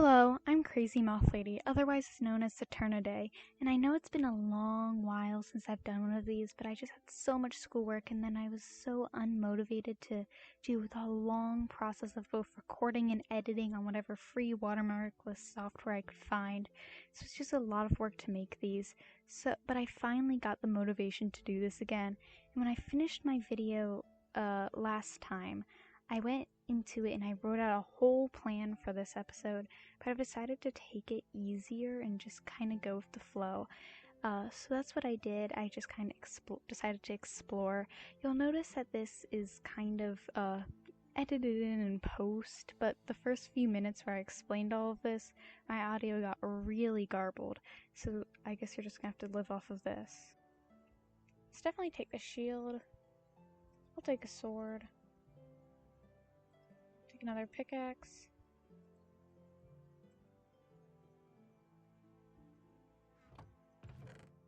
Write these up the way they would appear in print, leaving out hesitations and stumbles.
Hello, I'm Crazy Moth Lady, otherwise known as Saturnaday, and I know it's been a long while since I've done one of these, but I just had so much schoolwork and then I was so unmotivated to do the long process of both recording and editing on whatever free watermarkless software I could find. So it's just a lot of work to make these. But I finally got the motivation to do this again, and when I finished my video last time, I went into it and I wrote out a whole plan for this episode, but I've decided to take it easier and just kind of go with the flow. So that's what I did. I just kind of decided to explore. You'll notice that this is kind of edited in post, but the first few minutes where I explained all of this, my audio got really garbled. So I guess you're just gonna have to live off of this. Let's definitely take the shield. I'll take a sword. Take another pickaxe.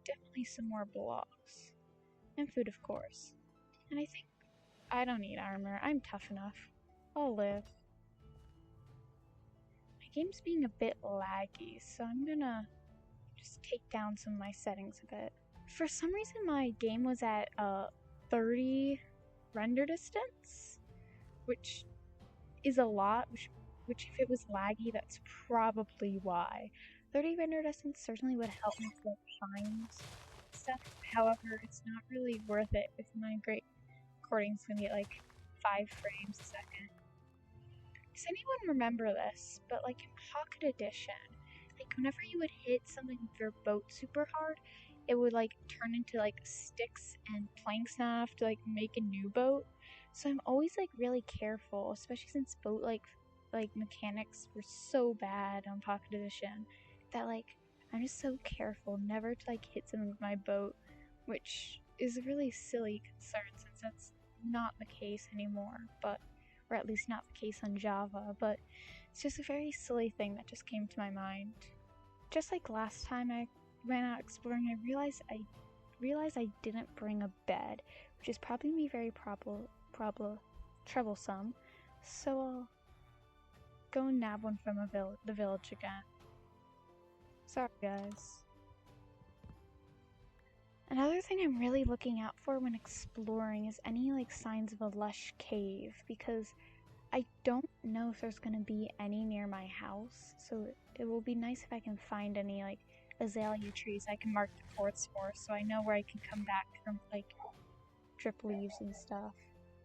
Definitely some more blocks. And food, of course. And I think I don't need armor. I'm tough enough. I'll live. My game's being a bit laggy, so I'm gonna just take down some of my settings a bit. For some reason, my game was at 30 render distance, which is a lot, which if it was laggy, that's probably why. 30 render distance certainly would help me with times stuff. However, it's not really worth it if my recording's gonna be at like 5 frames a second. Does anyone remember this? But like in Pocket Edition, like whenever you would hit something with your boat super hard, it would like turn into like sticks and planks and have to like make a new boat. So I'm always like really careful, especially since boat like mechanics were so bad on Pocket Edition that like I'm just so careful never to like hit something with my boat, which is a really silly concern since that's not the case anymore, or at least not the case on Java, but it's just a very silly thing that just came to my mind. Just like last time I went out exploring, I realized I didn't bring a bed, which is probably gonna be very troublesome, so I'll go and nab one from the village again. Sorry guys. Another thing I'm really looking out for when exploring is any like signs of a lush cave, because I don't know if there's gonna be any near my house, so it will be nice if I can find any like azalea trees I can mark the courts for, so I know where I can come back from like drip leaves and stuff.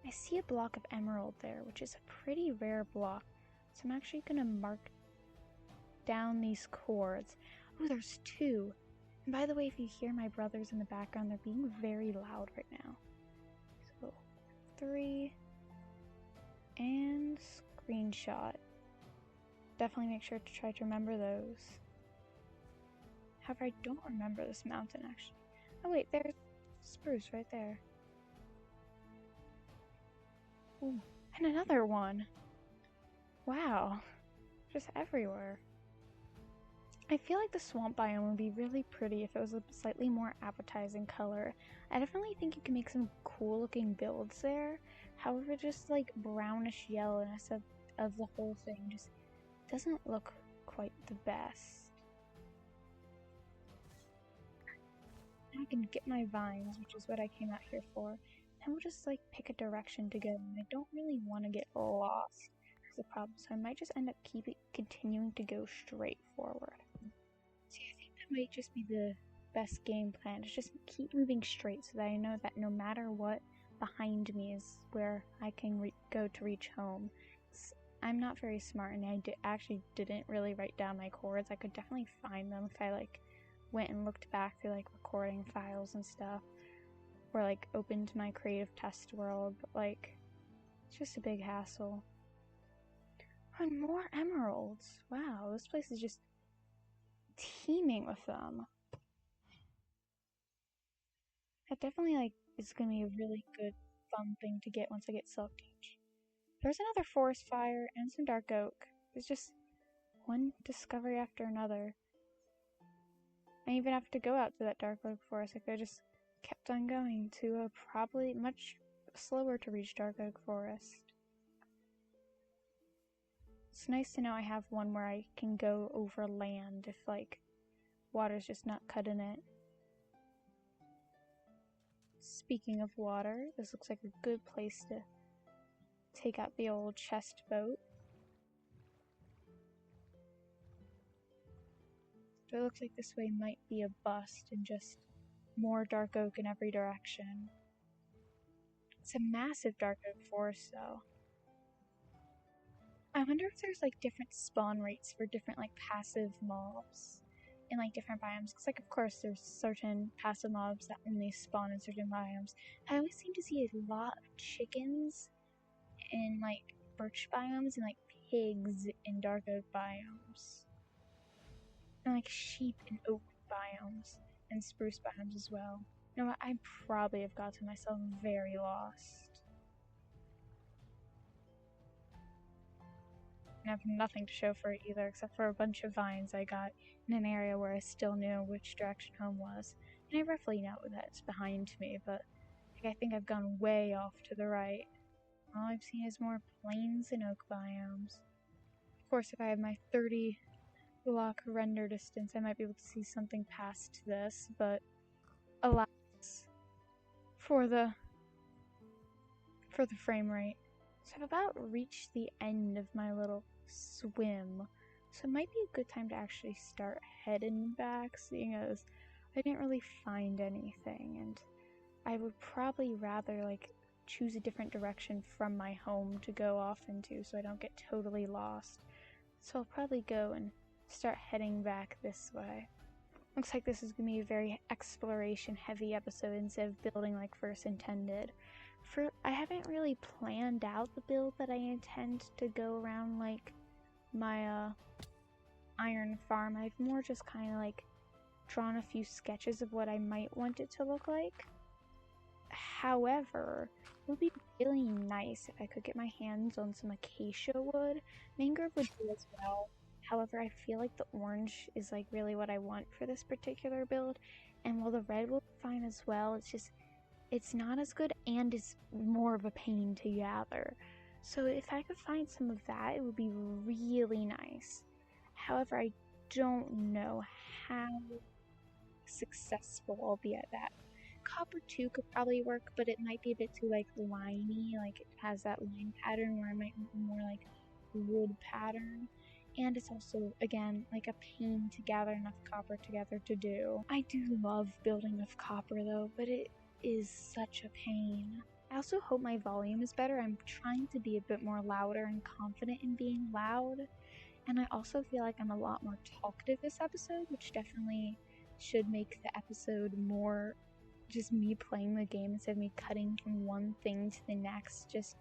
I see a block of emerald there, which is a pretty rare block, so I'm actually gonna mark down these cords. Oh, there's 2. And by the way, if you hear my brothers in the background, they're being very loud right now. So 3 and screenshot. Definitely make sure to try to remember those. However, I don't remember this mountain actually. Oh wait, there's spruce right there. Ooh, and another one. Wow, just everywhere. I feel like the swamp biome would be really pretty if it was a slightly more appetizing color. I definitely think you can make some cool looking builds there. However, just like brownish yellowness of the whole thing just doesn't look quite the best. Now I can get my vines, which is what I came out here for, and we'll just like pick a direction to go. And I don't really want to get lost. That's the problem, so I might just end up continuing to go straight forward. See, I think that might just be the best game plan, to just keep moving straight so that I know that no matter what, behind me is where I can go to reach home. I'm not very smart, and I actually didn't really write down my chords. I could definitely find them if I like went and looked back through like recording files and stuff, or like opened my creative test world, but like it's just a big hassle. And more emeralds. Wow, this place is just teeming with them. That definitely like is gonna be a really good fun thing to get once I get Silk Touch. There's another forest fire and some dark oak. There's just one discovery after another. I even have to go out to that dark oak forest. I could have just kept on going to a probably much slower to reach dark oak forest. It's nice to know I have one where I can go over land if, like, water's just not cutting it. Speaking of water, this looks like a good place to take out the old chest boat. But it looks like this way might be a bust and just more dark oak in every direction. It's a massive dark oak forest, though. I wonder if there's like different spawn rates for different like passive mobs in like different biomes. Because like of course there's certain passive mobs that only spawn in certain biomes. I always seem to see a lot of chickens in like birch biomes and like pigs in dark oak biomes. And like sheep in oak biomes and spruce biomes as well. You know what? I probably have gotten myself very lost. I have nothing to show for it either, except for a bunch of vines I got in an area where I still knew which direction home was. And I roughly know that it's behind me, but like, I think I've gone way off to the right. All I've seen is more plains and oak biomes. Of course, if I have my 30 block render distance, I might be able to see something past this, but alas, for the frame rate. So I've about reached the end of my little swim, so it might be a good time to actually start heading back, seeing as I didn't really find anything, and I would probably rather like choose a different direction from my home to go off into so I don't get totally lost. So I'll probably go and start heading back this way. Looks like this is going to be a very exploration heavy episode instead of building like first intended. I haven't really planned out the build that I intend to go around like my iron farm. I've more just kind of like drawn a few sketches of what I might want it to look like. However, it would be really nice if I could get my hands on some acacia wood. Mangrove would do as well. However, I feel like the orange is like really what I want for this particular build, and while the red will be fine as well, it's not as good and it's more of a pain to gather. So if I could find some of that, it would be really nice. However, I don't know how successful I'll be at that. Copper 2 could probably work, but it might be a bit too like liney, like it has that line pattern where I might want more like wood pattern. And it's also, again, like a pain to gather enough copper together to do. I do love building with copper though, but it is such a pain. I also hope my volume is better. I'm trying to be a bit more louder and confident in being loud. And I also feel like I'm a lot more talkative this episode, which definitely should make the episode more just me playing the game instead of me cutting from one thing to the next. Just,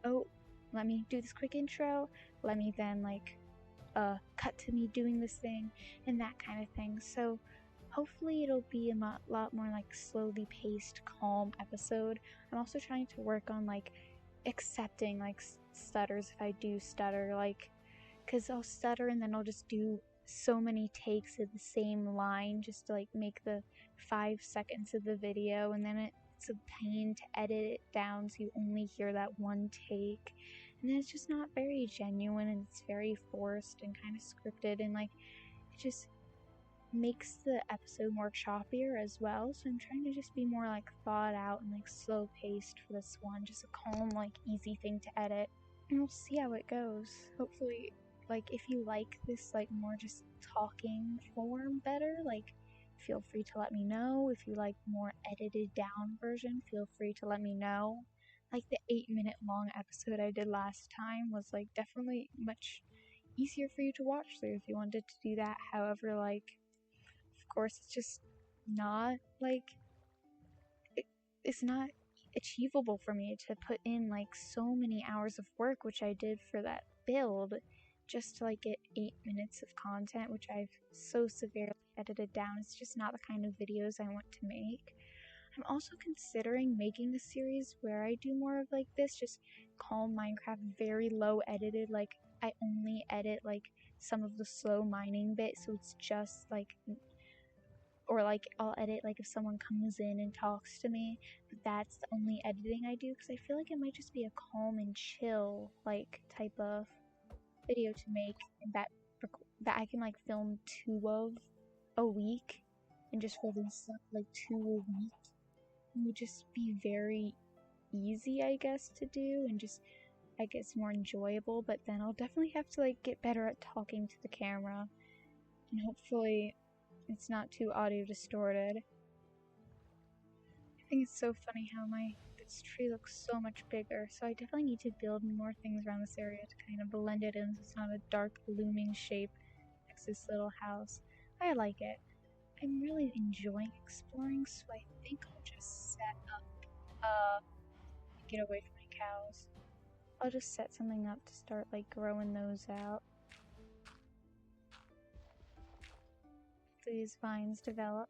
oh, let me do this quick intro. Let me then like cut to me doing this thing and that kind of thing. So hopefully it'll be a lot more like slowly paced, calm episode. I'm also trying to work on like accepting like stutters if I do stutter, like because I'll stutter and then I'll just do so many takes of the same line just to like make the 5 seconds of the video, and then it's a pain to edit it down so you only hear that one take, and then it's just not very genuine and it's very forced and kind of scripted, and like it just makes the episode more choppier as well. So I'm trying to just be more like thought out and like slow paced for this one, just a calm like easy thing to edit, and we'll see how it goes. Hopefully like if you like this like more just talking form better, like feel free to let me know. If you like more edited down version, feel free to let me know. Like the 8-minute long episode I did last time was like definitely much easier for you to watch through if you wanted to do that. However, like of course it's just not like it's not achievable for me to put in like so many hours of work, which I did for that build, just to like get 8 minutes of content, which I've so severely edited down. It's just not the kind of videos I want to make. I'm also considering making the series where I do more of like this, just calm Minecraft, very low edited, like I only edit like some of the slow mining bit, so it's just like, or like I'll edit like if someone comes in and talks to me, but that's the only editing I do because I feel like it might just be a calm and chill like type of video to make that I can like film 2 of a week and just release like 2 a week. It would just be very easy, I guess, to do, and just, I guess, more enjoyable. But then I'll definitely have to like get better at talking to the camera, and hopefully it's not too audio distorted. I think it's so funny how this tree looks so much bigger, so I definitely need to build more things around this area to kind of blend it in so it's not a dark looming shape next to this little house. I like it. I'm really enjoying exploring, so I think I'll just set up, get away from my cows. I'll just set something up to start like growing those out. These vines develop.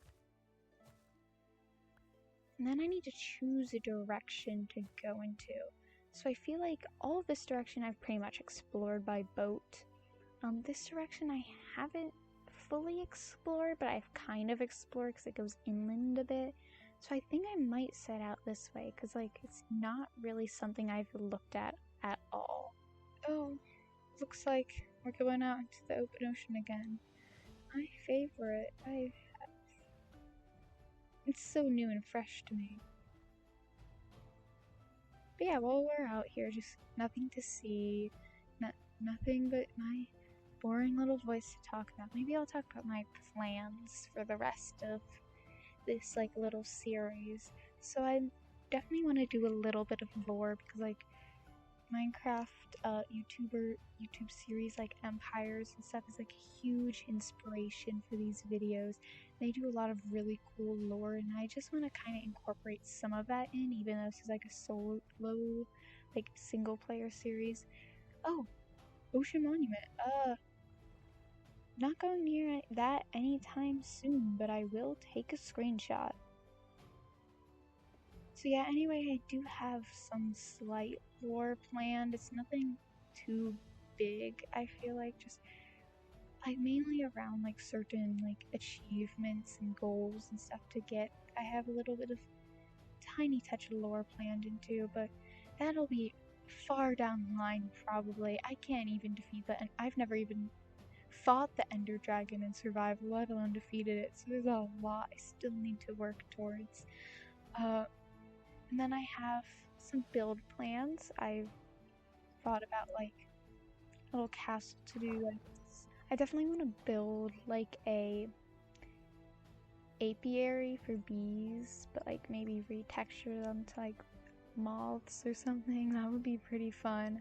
And then I need to choose a direction to go into. So I feel like all of this direction I've pretty much explored by boat. This direction I haven't fully explored, but I've kind of explored because it goes inland a bit. So I think I might set out this way because like it's not really something I've looked at all. Oh, looks like we're going out into the open ocean again. My favorite. It's so new and fresh to me. But yeah, while we're out here, just nothing to see, nothing but my boring little voice to talk about. Maybe I'll talk about my plans for the rest of this like little series. So I definitely want to do a little bit of lore because like Minecraft YouTube series like Empires and stuff is like a huge inspiration for these videos. They do a lot of really cool lore, and I just want to kind of incorporate some of that in, even though this is like a solo, like single player series. Oh, Ocean Monument. Not going near that anytime soon, but I will take a screenshot. So yeah, anyway, I do have some slight lore planned. It's nothing too big, I feel like, just like mainly around like certain like achievements and goals and stuff to get. I have a little bit of tiny touch of lore planned into, but that'll be far down the line probably. I can't even defeat that, and I've never even fought the Ender Dragon in survival, let alone defeated it, so there's a lot I still need to work towards. And then I have some build plans. I've thought about like a little castle to do like this. I definitely want to build like a apiary for bees, but like maybe retexture them to like moths or something. That would be pretty fun.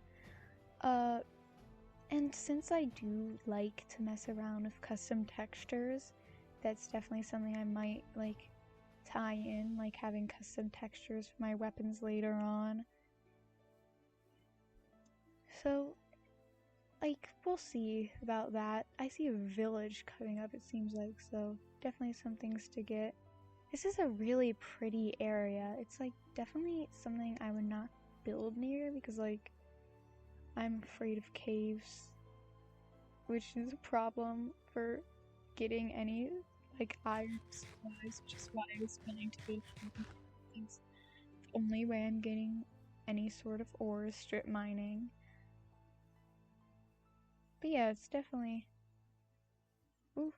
And since I do like to mess around with custom textures, that's definitely something I might like tie in, like having custom textures for my weapons later on. So, like, we'll see about that. I see a village coming up, it seems like, so definitely some things to get. This is a really pretty area. It's, like, definitely something I would not build near because, like, I'm afraid of caves, which is a problem for getting any, like, iron supplies, which is why I was willing to build things. The only way I'm getting any sort of ore is strip mining. But yeah, it's definitely, ooh,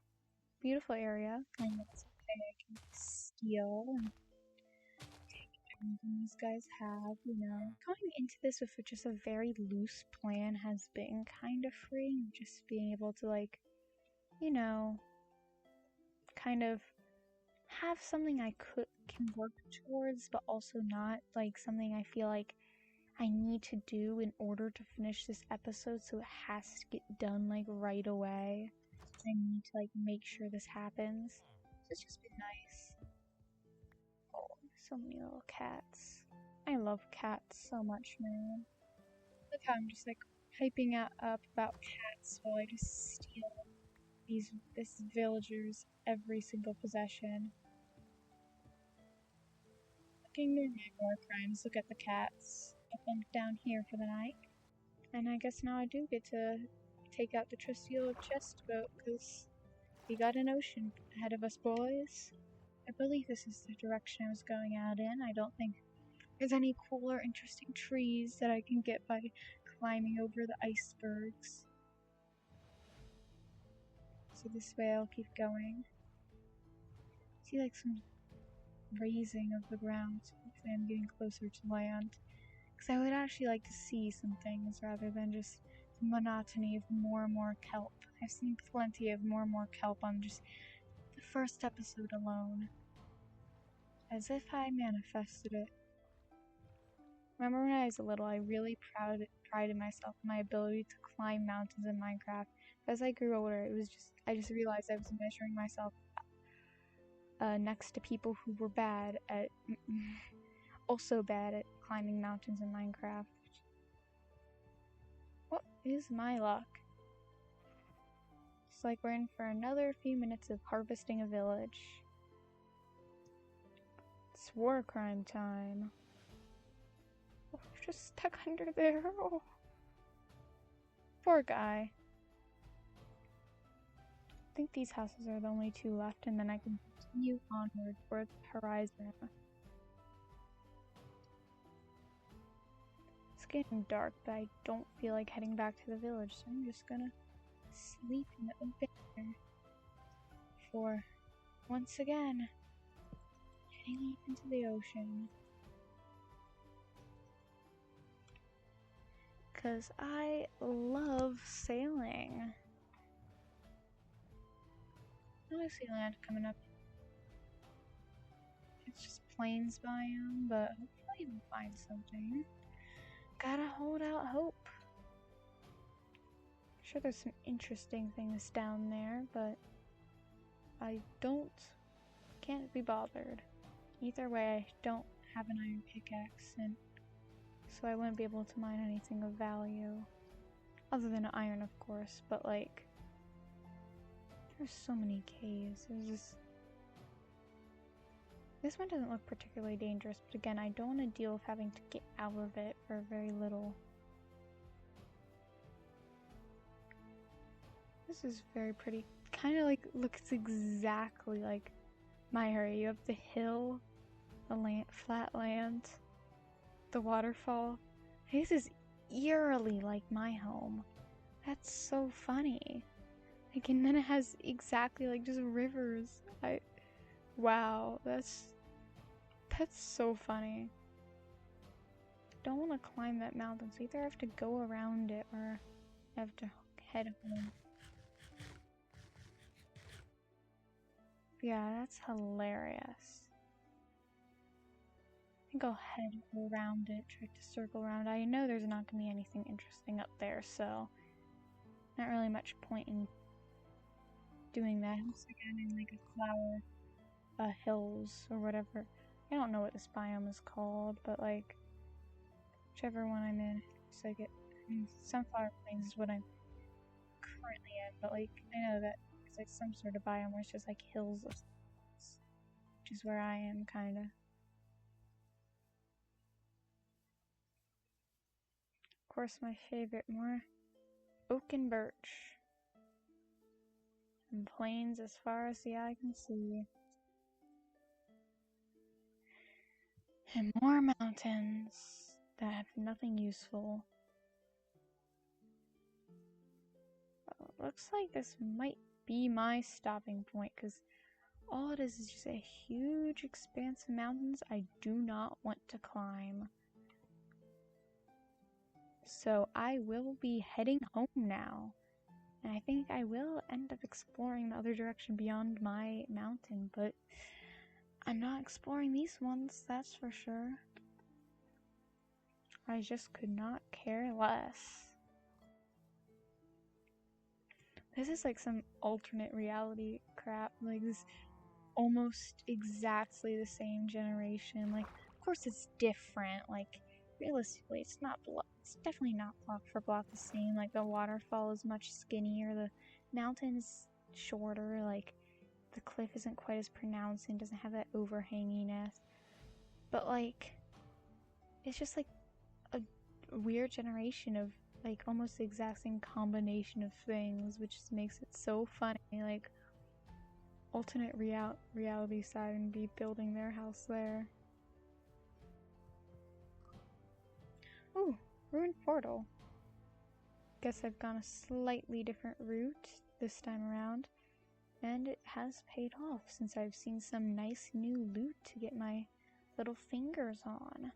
beautiful area. And it's okay, I can steal and take everything these guys have, you know. Going into this with just a very loose plan has been kind of freeing, just being able to, like, you know, kind of have something I can work towards, but also not, like, something I feel like I need to do in order to finish this episode, so it has to get done like right away. I need to like make sure this happens. So it's just been nice. Oh, so many little cats. I love cats so much, man. Look how I'm just like hyping up about cats while I just steal this villager's every single possession. Ignore my war crimes. Look at the cats. Up and down here for the night. And I guess now I do get to take out the trusty old chest boat, because we got an ocean ahead of us, boys. I believe this is the direction I was going out in. I don't think there's any cool or interesting trees that I can get by climbing over the icebergs. so this way I'll keep going. See like some raising of the ground, so hopefully I'm getting closer to land. Because I would actually like to see some things rather than just the monotony of more and more kelp. I've seen plenty of more and more kelp on just the first episode alone. As if I manifested it. Remember when I was little, I really prided myself in my ability to climb mountains in Minecraft. As I grew older, I just realized I was measuring myself next to people who were bad at, also bad at climbing mountains in Minecraft. What is my luck? It's like we're in for another few minutes of harvesting a village. It's war crime time. Oh, just stuck under there. Oh. Poor guy. I think these houses are the only two left, and then I can continue onward toward the horizon. It's getting dark, but I don't feel like heading back to the village, so I'm just gonna sleep in a bit before, once again, heading off into the ocean. Because I love sailing. I don't see land coming up. It's just plains biome, but hopefully we'll find something. Gotta hold out hope. I'm sure there's some interesting things down there, but I can't be bothered. Either way, I don't have an iron pickaxe, and so I wouldn't be able to mine anything of value. Other than iron, of course, but like, there's so many caves. This one doesn't look particularly dangerous, but again, I don't want to deal with having to get out of it for very little. This is very pretty. Kind of like looks exactly like my area. You have the hill, the land, flat land, the waterfall. This is eerily like my home. That's so funny. Like, and then it has exactly like just rivers. Wow, that's so funny. Don't want to climb that mountain, so either I have to go around it or I have to head home. Yeah, that's hilarious. I think I'll head around it, try to circle around. I know there's not going to be anything interesting up there, so not really much point in doing that. It's again in like a flower hills or whatever. I don't know what this biome is called, but like whichever one I'm in, it's like Sunflower Plains is what I'm currently in, but like I know that it's like some sort of biome where it's just like hills of things, which is where I am kinda. Of course, my favorite, more oak and birch. And plains as far as the eye can see. And more mountains that have nothing useful. Looks like this might be my stopping point, because all it is just a huge expanse of mountains I do not want to climb. So I will be heading home now. And I think I will end up exploring the other direction beyond my mountain, but I'm not exploring these ones, that's for sure. I just could not care less. This is like some alternate reality crap, like this almost exactly the same generation. Like, of course it's different, like, realistically, it's definitely not block for block the same. Like, the waterfall is much skinnier, the mountain's shorter, like, the cliff isn't quite as pronounced and doesn't have that overhanginess. But, like, it's just, like, a weird generation of, like, almost the exact same combination of things, which just makes it so funny. Like, alternate reality Saturn be building their house there. Ooh, ruined portal. Guess I've gone a slightly different route this time around. And it has paid off since I've seen some nice new loot to get my little fingers on.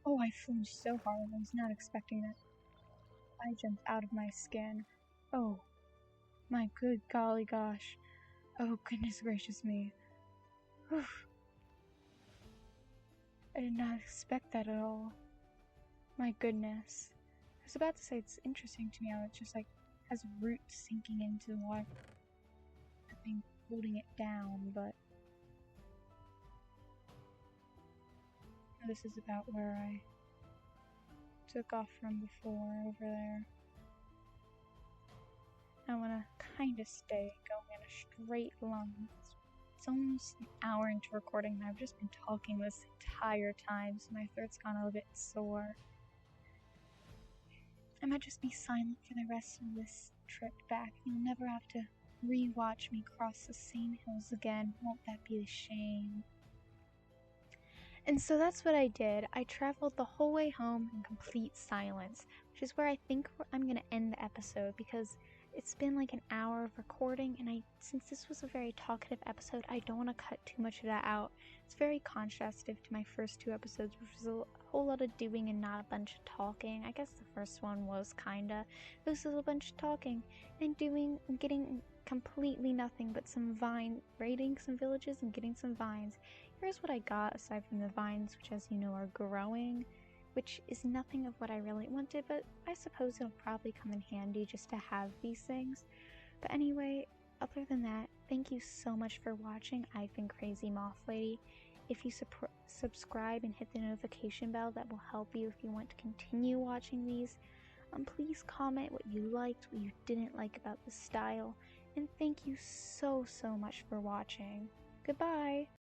Oh, I flew so hard. I was not expecting that. I jumped out of my skin. Oh, my good golly gosh. Oh, goodness gracious me. Whew. I did not expect that at all. My goodness. I was about to say it's interesting to me how it just like has roots sinking into the water. Nothing holding it down, but this is about where I took off from before, over there. I want to kind of stay going in a straight line. It's almost an hour into recording and I've just been talking this entire time, so my throat's gone a little bit sore. I might just be silent for the rest of this trip back. You'll never have to re-watch me cross the same hills again. Won't that be a shame? And so that's what I did. I traveled the whole way home in complete silence, which is where I think I'm going to end the episode because it's been like an hour of recording, and since this was a very talkative episode, I don't want to cut too much of that out. It's very contrastive to my first two episodes, which was a whole lot of doing and not a bunch of talking. I guess the first one was kinda. This is a bunch of talking and doing and getting completely nothing but some raiding some villages and getting some vines. Here's what I got aside from the vines, which as you know are growing, which is nothing of what I really wanted, but I suppose it'll probably come in handy just to have these things. But anyway, other than that, thank you so much for watching. I've been Crazy Moth Lady. If you subscribe and hit the notification bell, that will help you if you want to continue watching these. Please comment what you liked, what you didn't like about the style, and thank you so much for watching. Goodbye!